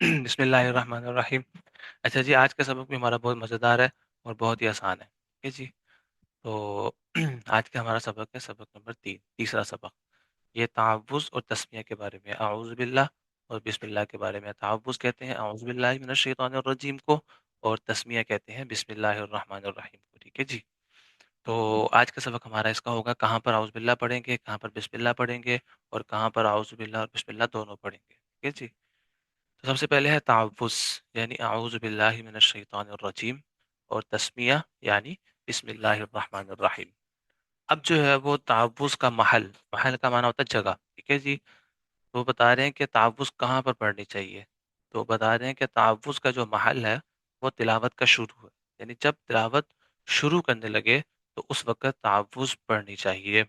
بسم اللہ الرحمن الرحیم۔ اچھا جی، آج کا سبق بھی ہمارا بہت مزیدار ہے اور بہت ہی آسان ہے، ٹھیک ہے جی۔ تو آج کا ہمارا سبق ہے سبق نمبر تیسرا سبق۔ یہ تعوذ اور تسمیہ کے بارے میں، اعوذ باللہ اور بسم اللہ کے بارے میں۔ تعوذ کہتے ہیں اعوذ باللہ من الشیطان الرجیم کو، اور تسمیہ کہتے ہیں بسم اللہ الرحمن الرحیم کو، ٹھیک ہے جی۔ تو آج کا سبق ہمارا اس کا ہوگا کہاں پر اعوذ باللہ پڑھیں گے، کہاں پر بسم اللہ پڑھیں گے، اور کہاں پر اعوذ باللہ اور بسم اللہ دونوں پڑھیں گے، ٹھیک ہے جی۔ تو سب سے پہلے ہے تعوذ، یعنی اعوذ باللہ من الشیطان الرجیم، اور تسمیہ یعنی بسم اللہ الرحمن الرحیم۔ اب جو ہے وہ تعوذ کا محل کا معنی ہوتا ہے جگہ، ٹھیک ہے جی۔ تو بتا رہے ہیں کہ تعوذ کہاں پر پڑھنی چاہیے، تو بتا رہے ہیں کہ تعوذ کا جو محل ہے وہ تلاوت کا شروع ہے، یعنی جب تلاوت شروع کرنے لگے تو اس وقت تعوذ پڑھنی چاہیے۔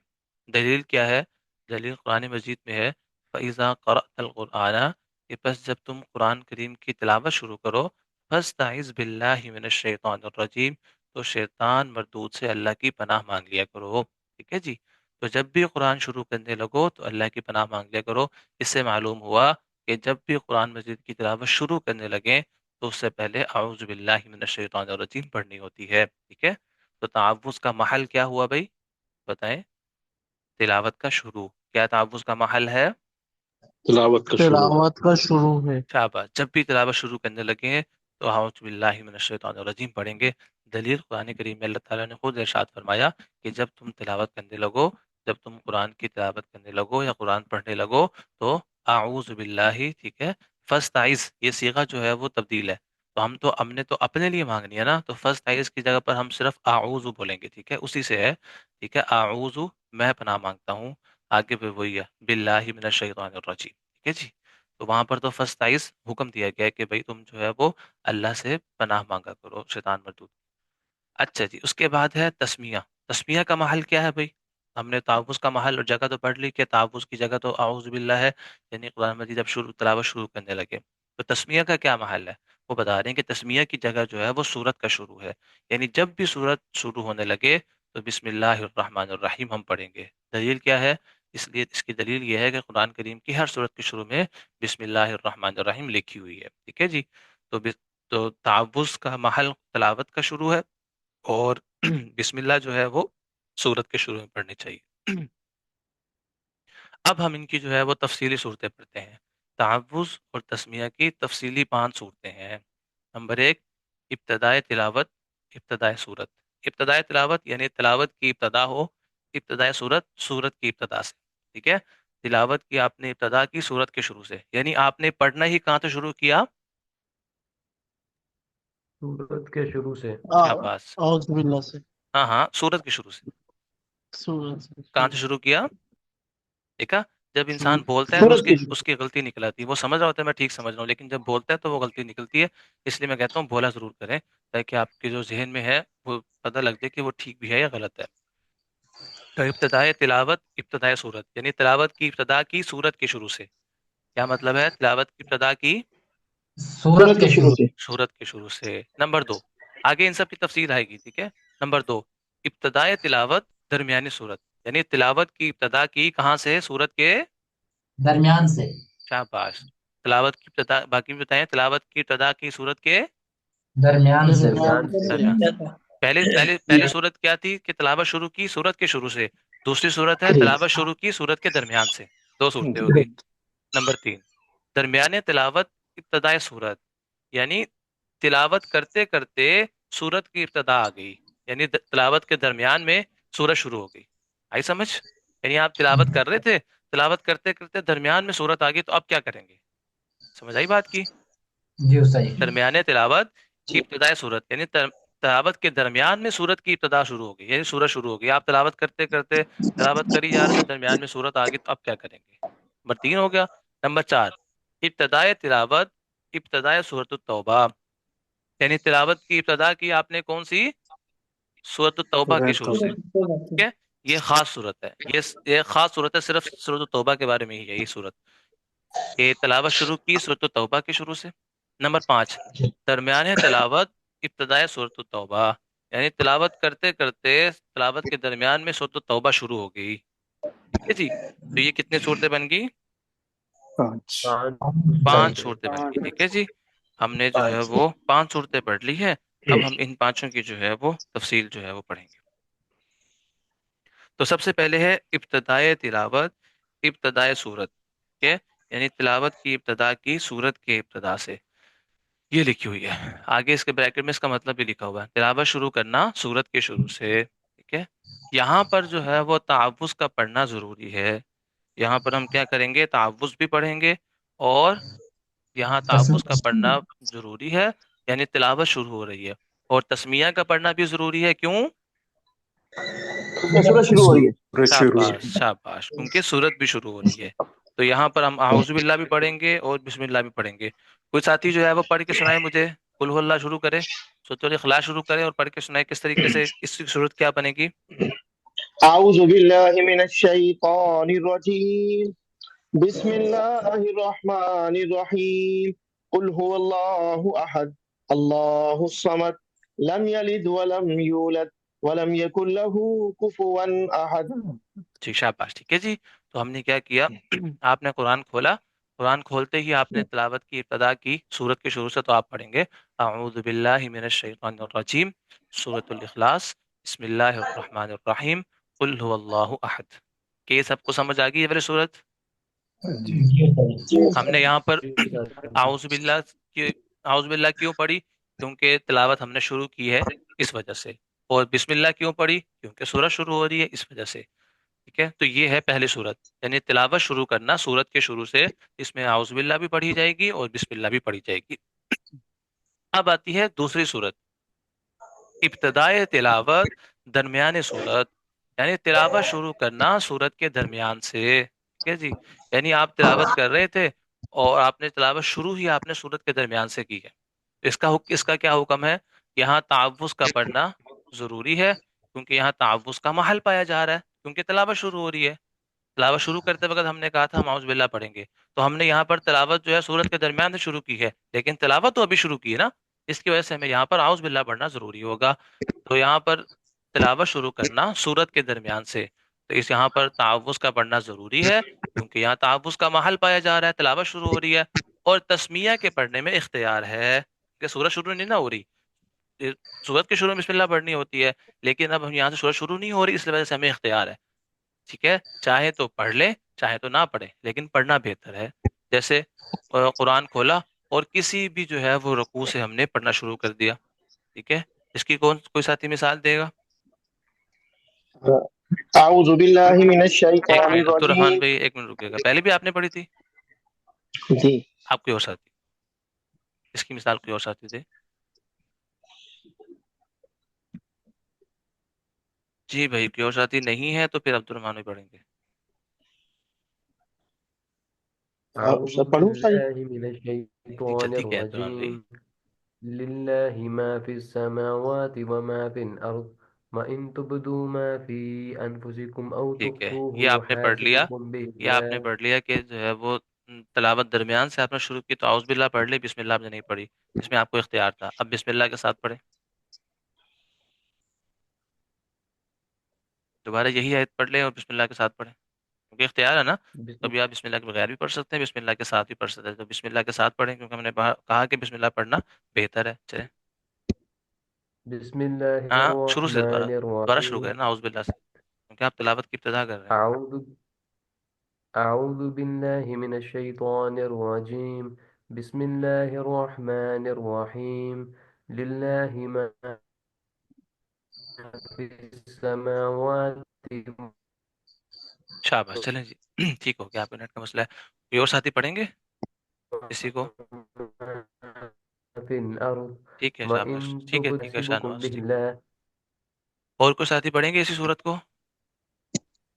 دلیل کیا ہے؟ دلیل قرآن مجید میں ہے، فَإِذَا قَرَأْتَ الْقُرْآنَ، کہ پس جب تم قرآن کریم کی تلاوت شروع کرو، فَاسْتَعِذْ بِاللَّهِ مِنَ الشَّيْطَانِ الرَّجِيمِ، تو شیطان مردود سے اللہ کی پناہ مانگ لیا کرو، ٹھیک ہے جی۔ تو جب بھی قرآن شروع کرنے لگو تو اللہ کی پناہ مانگ لیا کرو۔ اس سے معلوم ہوا کہ جب بھی قرآن مجید کی تلاوت شروع کرنے لگیں تو اس سے پہلے اعوذ باللہ من الشیطان الرجیم پڑھنی ہوتی ہے، ٹھیک ہے۔ تو تعوذ کا محل کیا ہوا بھائی؟ بتائیں۔ تلاوت کا شروع کیا تعوذ کا محل ہے؟ تلاوت کا شروع۔ تلاوت کا شروع ہے۔ شاباش، جب بھی تلاوت شروع کرنے لگے تو اعوذ باللہ من الشیطان الرجیم پڑھیں گے۔ دلیل قرآن کریم میں اللہ تعالیٰ نے خود ارشاد فرمایا کہ جب تم تلاوت کرنے لگو، جب تم قرآن کی تلاوت کرنے لگو یا قرآن پڑھنے لگو تو اعوذ باللہ، ٹھیک ہے۔ فاستعذ، یہ صیغہ جو ہے وہ تبدیل ہے، تو ہم نے تو اپنے لیے مانگنی ہے نا، تو فاستعذ کی جگہ پر ہم صرف اعوذ بولیں گے، ٹھیک ہے، اسی سے ہے، ٹھیک ہے۔ اعوذ، میں پناہ مانگتا ہوں، آگے پہ وہی ہے باللہ من الشیطان الرجیم، ٹھیک ہے جی۔ تو وہاں پر تو فاستعذ حکم دیا گیا ہے کہ بھائی تم جو ہے وہ اللہ سے پناہ مانگا کرو شیطان مردود۔ اچھا جی، اس کے بعد ہے تسمیہ۔ تسمیہ کا محل کیا ہے بھائی؟ ہم نے تعوذ کا محل اور جگہ تو پڑھ لی کہ تعوذ کی جگہ تو اعوذ باللہ ہے، یعنی قرآن مجید جب تلاوت شروع کرنے لگے، تو تسمیہ کا کیا محل ہے؟ وہ بتا رہے ہیں کہ تسمیہ کی جگہ جو ہے وہ سورت کا شروع ہے، یعنی جب بھی سورت شروع ہونے لگے تو بسم اللہ الرحمن الرحیم ہم پڑھیں گے۔ دلیل کیا ہے؟ اس لیے اس کی دلیل یہ ہے کہ قرآن کریم کی ہر سورت کے شروع میں بسم اللہ الرحمن الرحیم لکھی ہوئی ہے، ٹھیک ہے جی۔ تو تعوذ کا محل تلاوت کا شروع ہے، اور بسم اللہ جو ہے وہ سورت کے شروع میں پڑھنی چاہیے۔ اب ہم ان کی جو ہے وہ تفصیلی صورتیں پڑھتے ہیں۔ تعوذ اور تسمیہ کی تفصیلی 5 صورتیں ہیں۔ نمبر 1، ابتدائے تلاوت، ابتدائے صورت۔ ابتدائے تلاوت یعنی تلاوت کی ابتدا ہو، ابتدائے صورت صورت کی ابتدا سے، ٹھیک ہے۔ تلاوت کی آپ نے ابتدا کی صورت کے شروع سے، یعنی آپ نے پڑھنا ہی کہاں سے شروع کیا؟ سورت کے شروع سے۔ شاباش، اعوذ باللہ سے، ہاں ہاں، صورت کے شروع سے۔ سورج سے، کہاں سے شروع کیا؟ دیکھا، جب انسان بولتا ہے تو سورج کی اس کی غلطی نکل آتی ہے، وہ سمجھ رہا ہوتا ہے میں ٹھیک سمجھ رہا ہوں، لیکن جب بولتا ہے تو وہ غلطی نکلتی ہے۔ اس لیے میں کہتا ہوں بولا ضرور کریں، تاکہ آپ کے جو ذہن میں ہے وہ پتہ لگ جائے کہ وہ ٹھیک بھی ہے یا غلط ہے۔ تو ابتدائے تلاوت، ابتدائے صورت، یعنی تلاوت کی ابتدا کی صورت کے شروع سے۔ کیا مطلب ہے تلاوت کی ابتدا کی سورج کے شروع سے۔ صورت کے شروع سے؟ نمبر 2، آگے ان سب کی تفصیل آئے گی، ٹھیک ہے۔ نمبر 2، ابتدائے تلاوت درمیانی صورت، یعنی تلاوت کی ابتدا کی کہاں سے؟ صورت کے درمیان سے۔ شاباش، تلاوت کی ابتدا، باقی بھی بتائیں، تلاوت کی ابتدا کی صورت کے درمیان سے۔ درمیان سے۔ درمیان سے۔ پہلے صورت کیا تھی کہ تلاوت شروع کی صورت کے شروع سے، دوسری صورت ہے تلاوت شروع کی صورت کے درمیان سے، 2 صورتیں ہو گئی۔ نمبر 3، درمیان تلاوت ابتدائے صورت، یعنی تلاوت کرتے کرتے صورت کی ابتدا آ گئی، یعنی تلاوت کے درمیان میں صورت شروع ہو گئی۔ آئی سمجھ؟ یعنی آپ تلاوت کر رہے تھے، تلاوت کرتے کرتے درمیان میں صورت آ گئی، تو اب کیا کریں گے؟ سمجھ آئی بات کی؟ جی صحیح۔ درمیان تلاوت ابتدائے صورت، یعنی تلاوت کے درمیان میں صورت کی ابتدا شروع ہو گئی، یعنی صورت شروع ہو گئی، آپ تلاوت کرتے کرتے تلاوت کری جا رہے تھے، درمیان میں صورت آ گئی، تو اب کیا کریں گے؟ نمبر 3 ہو گیا۔ نمبر 4، ابتدائے تلاوت ابتدائے سورۃ التوبہ، یعنی تلاوت کی ابتدا کی آپ نے کون سی؟ سورۃ التوبہ کے شروع سے، ٹھیک ہے۔ یہ خاص صورت ہے، یہ خاص صورت ہے، صرف سورۃ التوبہ کے بارے میں ہی ہے یہ صورت، کہ تلاوت شروع کی سورۃ التوبہ کے شروع سے۔ نمبر 5، درمیان تلاوت ابتدائے سورۃ التوبہ، یعنی تلاوت کرتے کرتے تلاوت کے درمیان میں سورۃ التوبہ شروع ہو گئی، ٹھیک ہے جی۔ تو یہ کتنی صورتیں بن گئی؟ پانچ 5 صورتیں صورتیں بن گئی، ٹھیک ہے جی. ہم نے جو ہے وہ 5 صورتیں پڑھ لی ہے. اب ہم ان پانچوں کی جو ہے وہ تفصیل جو ہے وہ پڑھیں گے. تو سب سے پہلے ہے ابتدائے تلاوت، ابتدائے سورت. ٹھیک ہے، یعنی تلاوت کی ابتدا کی سورت کے ابتدا سے، یہ لکھی ہوئی ہے. آگے اس کے بریکٹ میں اس کا مطلب بھی لکھا ہوا ہے، تلاوت شروع کرنا سورت کے شروع سے. ٹھیک ہے، یہاں پر جو ہے وہ تعوذ کا پڑھنا ضروری ہے. یہاں پر ہم کیا کریں گے؟ تعوذ بھی پڑھیں گے، اور یہاں تعوذ کا پڑھنا ضروری ہے، یعنی تلاوت شروع ہو رہی ہے. اور تسمیہ کا پڑھنا بھی ضروری ہے. کیوں؟ سورج شروع ہو رہی ہے. شاباش شاباش، کیونکہ سورت بھی شروع ہو رہی ہے. تو یہاں پر ہم اعوذ باللہ بھی پڑھیں گے اور بسم اللہ بھی پڑھیں گے. کوئی ساتھی جو ہے وہ پڑھ کے سنائے مجھے، قل هو اللہ شروع کرے، سورۃ الاخلاص شروع کرے اور پڑھ کے سنائے کس طریقے سے اس کی صورت کیا بنے گی. أعوذ بالله من الشيطان الرجيم بسم الله الرحمن الرحيم قل هو الله أحد الله الصمد لم يلد ولم يولد ولم يكن له كفوا أحد. ٹھیک، شاباش. ٹھیک ہے جی. تو ہم نے کیا کیا، آپ نے قرآن کھولا، قرآن کھولتے ہی آپ نے تلاوت کی ابتدا کی سورت کے شروع سے. تو آپ پڑھیں گے اعوذ باللہ من الشیطان الرجیم، سورۃ الاخلاص، بسم اللہ الرحمن الرحیم، قل هو اللہ احد. کہ یہ سب کو سمجھ آ گئی یہ والی صورت؟ جی صحیح. ہم نے یہاں پر جی سر اعوذ باللہ کی، اعوذ باللہ کیوں پڑھی؟ کیونکہ تلاوت ہم نے شروع کی ہے اس وجہ سے. اور بسم اللہ کیوں پڑھی؟ کیونکہ سورت شروع ہو رہی ہے اس وجہ سے. ٹھیک ہے، تو یہ ہے پہلی صورت، یعنی تلاوت شروع کرنا سورت کے شروع سے. اس میں اعوذ باللہ بھی پڑھی جائے گی اور بسم اللہ بھی پڑھی جائے گی. اب آتی ہے دوسری صورت، ابتدائے تلاوت، درمیان صورت، یعنی تلاوت شروع کرنا سورت کے درمیان سے. ٹھیک ہے جی، یعنی آپ تلاوت کر رہے تھے اور آپ نے تلاوت شروع ہی آپ نے سورت کے درمیان سے کی ہے. اس کا کیا حکم ہے؟ یہاں تعوذ کا پڑھنا ضروری ہے، کیونکہ یہاں تعوذ کا محل پایا جا رہا ہے، کیونکہ تلاوت شروع ہو رہی ہے. تلاوت شروع کرتے وقت ہم نے کہا تھا ہم اعوذ باللہ پڑھیں گے، تو ہم نے یہاں پر تلاوت جو ہے سورت کے درمیان سے شروع کی ہے، لیکن تلاوت تو ابھی شروع کی ہے نا، اس کی وجہ سے ہمیں یہاں پر اعوذ باللہ پڑھنا ضروری ہوگا. تو یہاں پر تلاوت شروع کرنا سورت کے درمیان سے، تو اس یہاں پر تعوذ کا پڑھنا ضروری ہے، کیونکہ یہاں تعوذ کا محل پایا جا رہا ہے، تلاوت شروع ہو رہی ہے. اور تسمیہ کے پڑھنے میں اختیار ہے کہ سورت شروع نہیں نہ ہو رہی، سورت کے شروع میں بسم اللہ پڑھنی ہوتی ہے، لیکن اب ہم یہاں سے سورت شروع نہیں ہو رہی، اس وجہ سے ہمیں اختیار ہے. ٹھیک ہے، چاہے تو پڑھ لیں چاہے تو نہ پڑھیں، لیکن پڑھنا بہتر ہے. جیسے قرآن کھولا اور کسی بھی جو ہے وہ رکوع سے ہم نے پڑھنا شروع کر دیا. ٹھیک ہے، اس کی کوئی ساتھی مثال دے گا؟ أعوذ بالله من ایک الشيطان منٹ عبد الرحمن الرجيم. بھائی، ایک منٹ رکیے گا. پہلے بھی آپ نے پڑھی تھی؟ جی آپ کوئی اور ساتھی، اس کی مثال کوئی اور ساتھی دے. جی بھائی، کوئی اور ساتھی نہیں ہے تو پھر عبد الرحمن بھی پڑھیں گے. أعوذ سر پڑھوں سر؟ بالله من الشيطان جلدی کیا عبد الرحمن بھائی. الرجيم لله ما في السماوات وما في الأرض وإن تبدوا ما في أنفسكم أو ٹھیک ہے، تخفوه یہ آپ نے پڑھ لیا، يحاسبكم به یہ آپ نے الله. پڑھ لیا کہ جو ہے وہ تلاوت درمیان سے آپ نے شروع کی، تو اعوذ باللہ پڑھ لی، بسم اللہ آپ نے نہیں پڑھی، اس میں آپ کو اختیار تھا. اب بسم اللہ کے ساتھ پڑھیں. دوبارہ یہی آیت پڑھ لیں اور بسم اللہ کے ساتھ پڑھیں، کیونکہ اختیار ہے نا. بسم کبھی آپ بسم اللہ کے بغیر بھی پڑھ سکتے ہیں، بسم اللہ کے ساتھ بھی پڑھ سکتے ہیں. تو بسم اللہ کے ساتھ پڑھیں، کیونکہ ہم نے کہا کہ بسم اللہ پڑھنا بہتر ہے. چلیں، بسم الله ہاں شروع سے دوبارہ الرحمن دوبارہ شروع کریں الرحيم نا اعوذ باللہ سے، کیونکہ آپ تلاوت کی ابتدا کر رہے ہیں. أعوذ أعوذ بالله من الشيطان الرجيم بسم الله الرحمن الرحيم لله ما في السماوات شاباش، چلیں جی. ٹھیک ہو گیا، آپ کا نیٹ کا مسئلہ ہے. کوئی اور ساتھی پڑھیں گے کسی کو؟ في الأرض ٹھیک ہے، شاباش. وإن ٹھیک ہے ٹھیک ہے، تحسبكم شاہنواز به ٹھیک. الله. اور کوئی ساتھی پڑھیں گے اسی صورت کو؟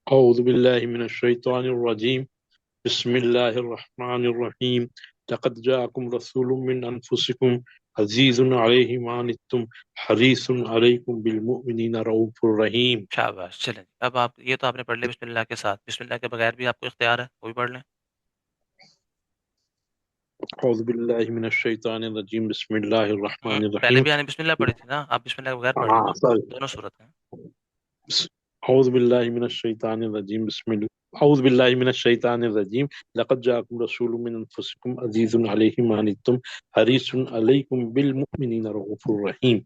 أعوذ بالله من الشيطان الرجيم بسم الله الرحمن الرحيم لقد جاءكم رسول من أنفسكم عزيز عليه ما عنتم حريص عليكم بالمؤمنين رؤوف رحيم. شاباش، چلیں. اب آپ یہ تو آپ نے پڑھ لیا بسم اللہ کے ساتھ، بسم اللہ کے بغیر بھی آپ کو اختیار ہے، وہ بھی پڑھ لیں. أعوذ بالله من الشيطان الرجيم بسم الله الرحمن پہلے الرحيم. بھی آنے بسم اللہ پڑھی تھی نا، آپ بسم اللہ کے بغیر پڑھ لیں نا، sorry. دونوں صورت ہیں. أعوذ بالله من الشيطان الرجيم بسم الله أعوذ بالله من الشيطان الرجيم لقد جاءكم رسول من أنفسكم عزيز عليه ما عنتم حريص عليكم بالمؤمنين رؤوف رحيم.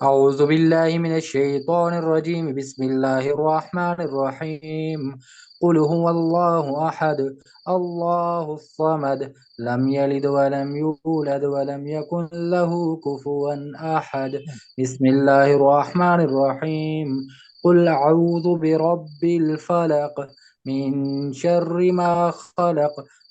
أعوذ بالله من الشيطان الرجيم بسم الله الرحمن الرحيم قل هو الله أحد الله الصمد لم يلد ولم يولد ولم يكن له كفوا أحد بسم الله الرحمن الرحيم قل أعوذ برب الفلق من شر ما خلق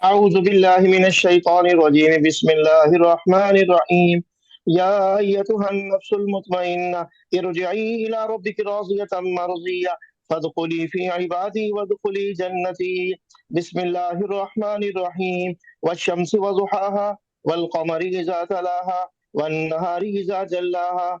أعوذ بالله من الشيطان الرجيم بسم الله الرحمن الرحيم يا أيتها النفس المطمئنة ارجعي إلى ربك راضية مرضية فادخلي في عبادي وادخلي جنتي بسم الله الرحمن الرحيم والشمس وضحاها والقمر إذا تلاها والنهار إذا جلاها.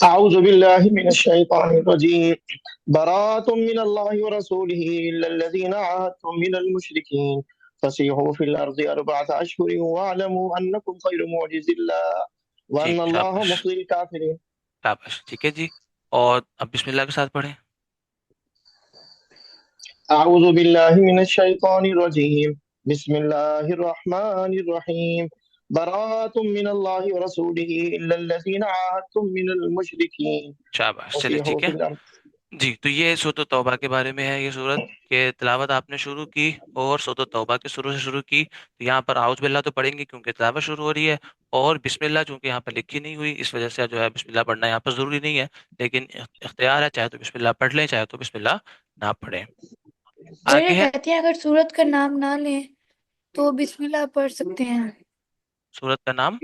أعوذ بالله من الشيطان الرجيم براءة من الله ورسوله إلا الذين عاهدتم من المشركين فسيحوا في الأرض 4 أشهر واعلموا أنكم غير معجز الله جی وأن الله شاباش مخزي الكافرين. شاباش، ٹھیک ہے جی. اور اب بسم اللہ کے ساتھ پڑھیں. أعوذ بالله من الشيطان الرجيم بسم الله الرحمن الرحيم براءة من الله ورسوله إلا الذين عاهدتم من المشركين شاباش، چلے فسيحوا ٹھیک ہے في الأرض. جی. تو یہ سورۃ التوبہ کے بارے میں ہے. یہ سورت کے تلاوت آپ نے شروع کی اور سورۃ التوبہ کے شروع سے شروع کی. تو یہاں پر اعوذ باللہ تو پڑھیں گے کیونکہ تلاوت شروع ہو رہی ہے، اور بسم اللہ چونکہ یہاں پر لکھی نہیں ہوئی اس وجہ سے جو ہے بسم اللہ پڑھنا یہاں پر ضروری نہیں ہے، لیکن اختیار ہے، چاہے تو بسم اللہ پڑھ لیں چاہے تو بسم اللہ نہ پڑھیں. میرے آگے ہے کہتے ہیں اگر سورت کا نام نہ لیں تو بسم اللہ پڑھ سکتے ہیں، سورت کا نام.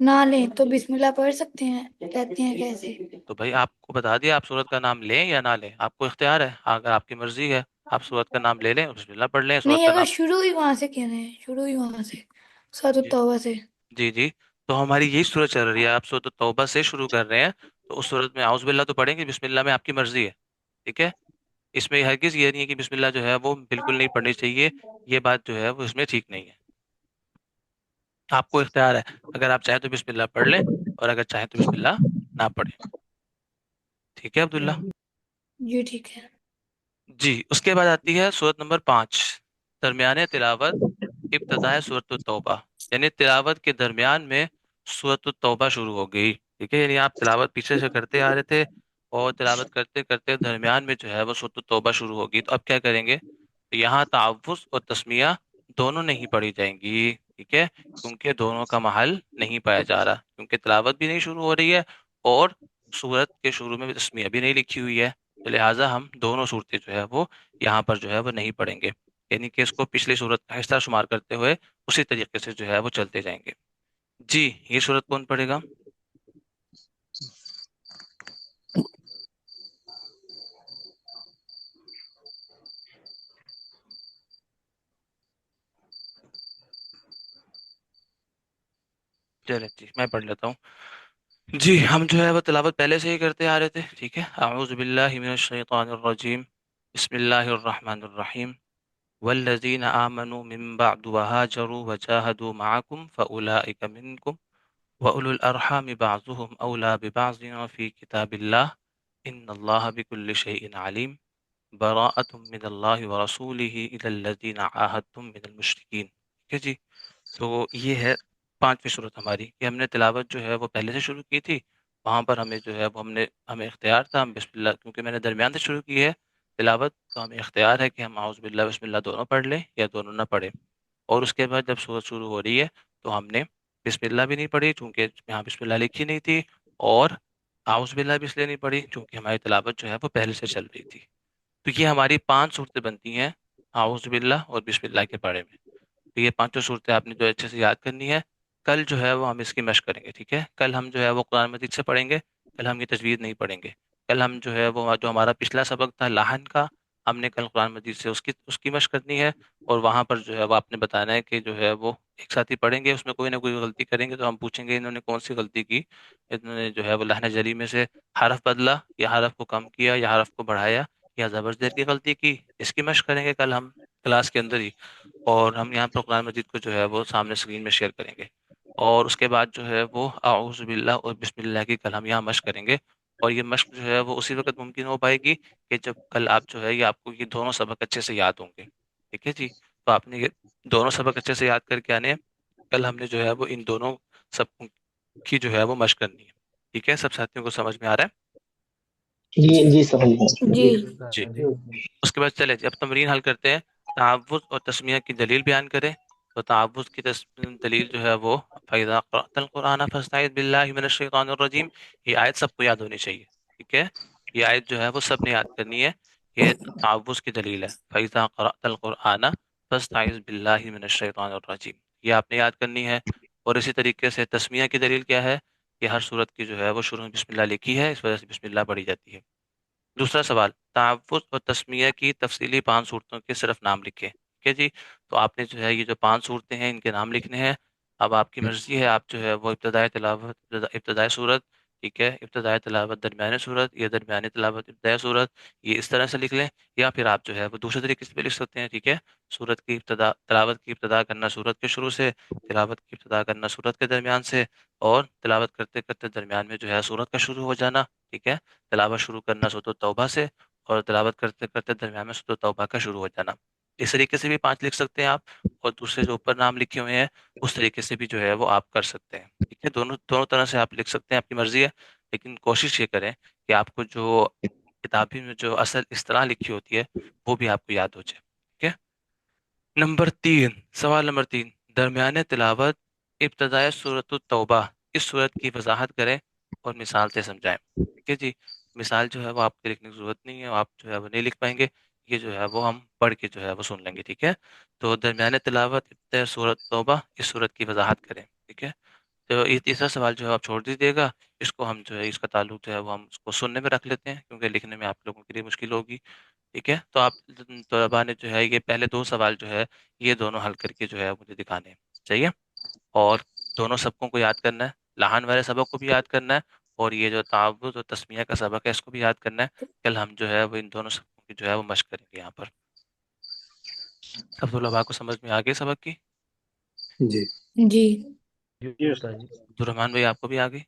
نہ لیں تو بسم اللہ پڑھ سکتے ہیں، کہتے ہیں کیسے؟ تو بھائی آپ کو بتا دیا آپ سورت کا نام لیں یا نہ لیں، آپ کو اختیار ہے، اگر آپ کی مرضی ہے آپ سورت کا نام لے لیں اور بسم اللہ پڑھ لیں. سورت نہیں، کا اگر نام شروع ہی وہاں سے کہہ رہے ہیں، شروع ہی وہاں سے سورۃ جی التوبہ سے. جی جی. تو ہماری یہی صورت چل رہی ہے، آپ سورۃ توبہ سے شروع کر رہے ہیں تو اس صورت میں اعوذ باللہ تو پڑھیں گے، بسم اللہ میں آپ کی مرضی ہے. ٹھیک ہے، اس میں ہرگز یہ نہیں ہے کہ بسم اللہ جو ہے وہ بالکل نہیں پڑھنی چاہیے، یہ بات جو ہے وہ اس میں ٹھیک نہیں ہے. آپ کو اختیار ہے، اگر آپ چاہیں تو بسم اللہ پڑھ لیں اور اگر چاہیں تو بسم اللہ نہ پڑھیں. ٹھیک ہے عبداللہ. جی ٹھیک ہے. جی. اس کے بعد آتی ہے سورت نمبر 5، درمیان تلاوت ابتدائے سورۃ التوبہ، یعنی تلاوت کے درمیان میں سورۃ التوبہ شروع ہو گئی. ٹھیک ہے، یعنی آپ تلاوت پیچھے سے کرتے آ رہے تھے اور تلاوت کرتے کرتے درمیان میں جو ہے وہ سورۃ التوبہ شروع ہوگی. تو اب کیا کریں گے؟ تو یہاں تعوذ اور تسمیہ دونوں نہیں پڑھی جائیں گی. ٹھیک ہے، کیونکہ دونوں کا محل نہیں پایا جا رہا، کیونکہ تلاوت بھی نہیں شروع ہو رہی ہے اور سورت کے شروع میں بھی تسمیہ بھی نہیں لکھی ہوئی ہے. تو لہٰذا ہم دونوں صورتیں جو ہے وہ یہاں پر جو ہے وہ نہیں پڑھیں گے، یعنی کہ اس کو پچھلی صورت کا حصہ شمار کرتے ہوئے اسی طریقے سے جو ہے وہ چلتے جائیں گے. جی. یہ صورت کون پڑھے گا؟ چلے جی میں پڑھ لیتا ہوں. جی ہم جو ہے وہ تلاوت پہلے سے ہی کرتے آ رہے تھے. ٹھیک ہے. اعوذ باللہ من الشیطان الرجیم بسم اللہ الرحمن الرحیم والذین آمنوا من بعد وهاجروا وجاهدوا معكم فأولئك منكم وأولو الأرحام بعضهم أولى ببعض في كتاب الله إن الله بكل شيء عليم براءة من الله ورسوله إلى الذين عاهدتم من المشركين. ٹھیک ہے جی. تو یہ ہے پانچویں صورت ہماری کہ ہم نے تلاوت جو ہے وہ پہلے سے شروع کی تھی، وہاں پر ہمیں جو ہے وہ ہمیں اختیار تھا، ہم بسم اللہ کیونکہ میں نے درمیان سے شروع کی ہے تلاوت تو ہمیں اختیار ہے کہ ہم اعوذ باللہ بسم اللہ دونوں پڑھ لیں یا دونوں نہ پڑھیں. اور اس کے بعد جب صورت شروع ہو رہی ہے تو ہم نے بسم اللہ بھی نہیں پڑھی چونکہ یہاں بسم اللہ لکھی نہیں تھی، اور اعوذ باللہ بھی اس لیے نہیں پڑھی چونکہ ہماری تلاوت جو ہے وہ پہلے سے چل رہی تھی. تو یہ ہماری 5 صورتیں بنتی ہیں اعوذ باللہ اور بسم اللہ کے بارے میں. تو یہ پانچوں صورتیں آپ نے جو اچھے سے یاد کرنی ہے. کل جو ہے وہ ہم اس کی مشق کریں گے. ٹھیک ہے، کل ہم جو ہے وہ قرآن مجید سے پڑھیں گے، کل ہم یہ تجوید نہیں پڑھیں گے. کل ہم جو ہے وہ جو ہمارا پچھلا سبق تھا لحن کا، ہم نے کل قرآن مجید سے اس کی مشق کرنی ہے، اور وہاں پر جو ہے وہ آپ نے بتانا ہے کہ جو ہے وہ ایک ساتھ ہی پڑھیں گے، اس میں کوئی نہ کوئی غلطی کریں گے تو ہم پوچھیں گے انہوں نے کون سی غلطی کی، انہوں نے جو ہے وہ لحن جری میں سے حرف بدلا یا حرف کو کم کیا یا حرف کو بڑھایا یا زبر زیر کی غلطی کی. اس کی مشق کریں گے کل ہم کلاس کے اندر ہی، اور ہم یہاں پر قرآن مجید کو جو ہے وہ سامنے اسکرین میں شیئر کریں گے. اور اس کے بعد جو ہے وہ اعوذ باللہ اور بسم اللہ کی کل ہم یہاں مشق کریں گے. اور یہ مشق جو ہے وہ اسی وقت ممکن ہو پائے گی کہ جب کل آپ جو ہے یہ آپ کو یہ دونوں سبق اچھے سے یاد ہوں گے. ٹھیک ہے جی. تو آپ نے یہ دونوں سبق اچھے سے یاد کر کے آنے ہیں. کل ہم نے جو ہے وہ ان دونوں سبقوں کی جو ہے وہ مشق کرنی ہے. ٹھیک ہے، سب ساتھیوں کو سمجھ میں آ رہا ہے؟ جی جی جی سمجھ گئے. جی. جی. اس کے بعد چلے جی اب تمرین حل کرتے ہیں. تعوذ اور تسمیہ کی دلیل بیان کریں. تو تعوذ کی دلیل جو ہے وہ فَإِذَا قَرَأْتَ الْقُرْآنَ فَاسْتَعِذْ بِاللَّهِ مِنَ الشَّيْطَانِ الرَّجِيمِ. یہ آیت سب کو یاد ہونی چاہیے. ٹھیک ہے، یہ آیت جو ہے وہ سب نے یاد کرنی ہے. یہ تعوذ کی دلیل ہے. فَإِذَا قَرَأْتَ الْقُرْآنَ فَاسْتَعِذْ بِاللَّهِ مِنَ الشَّيْطَانِ الرَّجِيمِ. یہ آپ نے یاد کرنی ہے. اور اسی طریقے سے تسمیہ کی دلیل کیا ہے کہ ہر صورت کی جو ہے وہ شروع میں بسم اللہ لکھی ہے، اس وجہ سے بسم اللہ پڑھی جاتی ہے. دوسرا سوال، تعوذ اور تسمیہ کی تفصیلی 5 صورتوں کے صرف نام لکھیں. ٹھیک ہے جی. تو آپ نے جو ہے یہ جو 5 صورتیں ہیں ان کے نام لکھنے ہیں. اب آپ کی مرضی ہے، آپ جو ہے وہ ابتدائے تلاوت ابتدائے صورت ٹھیک ہے، ابتدائی تلاوت درمیانی صورت، یا درمیانی تلاوت ابتدائی صورت، یہ اس طرح سے لکھ لیں، یا پھر آپ جو ہے وہ دوسرے طریقے سے بھی لکھ سکتے ہیں. ٹھیک ہے، سورت کی ابتدا، تلاوت کی ابتدا کرنا سورت کے شروع سے، تلاوت کی ابتدا کرنا سورت کے درمیان سے، اور تلاوت کرتے کرتے درمیان میں جو ہے سورت کا شروع ہو جانا. ٹھیک ہے، تلاوت شروع کرنا سورۃ توبہ سے، اور تلاوت کرتے کرتے درمیان میں سورۃ توبہ کا شروع ہو جانا. اس طریقے سے بھی 5 لکھ سکتے ہیں آپ، اور دوسرے جو اوپر نام لکھے ہوئے ہیں اس طریقے سے بھی جو ہے وہ آپ کر سکتے ہیں. ٹھیک ہے، دونوں دونوں طرح سے آپ لکھ سکتے ہیں، اپنی مرضی ہے، لیکن کوشش یہ کریں کہ آپ کو جو کتابی میں جو اصل اصطلاح لکھی ہوتی ہے وہ بھی آپ کو یاد ہو جائے. ٹھیک ہے. سوال نمبر 3، درمیان تلاوت ابتدائے سورۃ التوبہ، اس صورت کی وضاحت کریں اور مثال سے سمجھائیں. ٹھیک ہے جی، مثال جو ہے وہ آپ کو لکھنے کی ضرورت نہیں ہے، آپ جو ہے وہ نہیں لکھ پائیں گے، یہ جو ہے وہ ہم پڑھ کے جو ہے وہ سن لیں گے. ٹھیک ہے، تو درمیان تلاوت ابتدائے سورۃ توبہ، اس صورت کی وضاحت کریں. ٹھیک ہے، تو یہ تیسرا سوال جو ہے آپ چھوڑ دیجیے گا، اس کو ہم جو ہے اس کا تعلق جو ہے وہ ہم اس کو سننے میں رکھ لیتے ہیں، کیونکہ لکھنے میں آپ لوگوں کے لیے مشکل ہوگی. ٹھیک ہے، تو آپ طلباء نے جو ہے یہ پہلے 2 سوال جو ہے یہ دونوں حل کر کے جو ہے مجھے دکھانے ہیں. چاہیے، اور دونوں سبقوں کو یاد کرنا ہے، لہن والے سبق کو بھی یاد کرنا ہے، اور یہ جو تعوذ اور تسمیہ کا سبق ہے اس کو بھی یاد کرنا ہے. کل ہم جو ہے وہ ان دونوں سبقوں کی جو ہے وہ مشق کریں گے یہاں پر. سب طلباء کو سمجھ میں آ گئی سبق کی؟ جی جی. جی جی استاد جی. عبدالرحمٰن بھائی آپ کو بھی آ گئی؟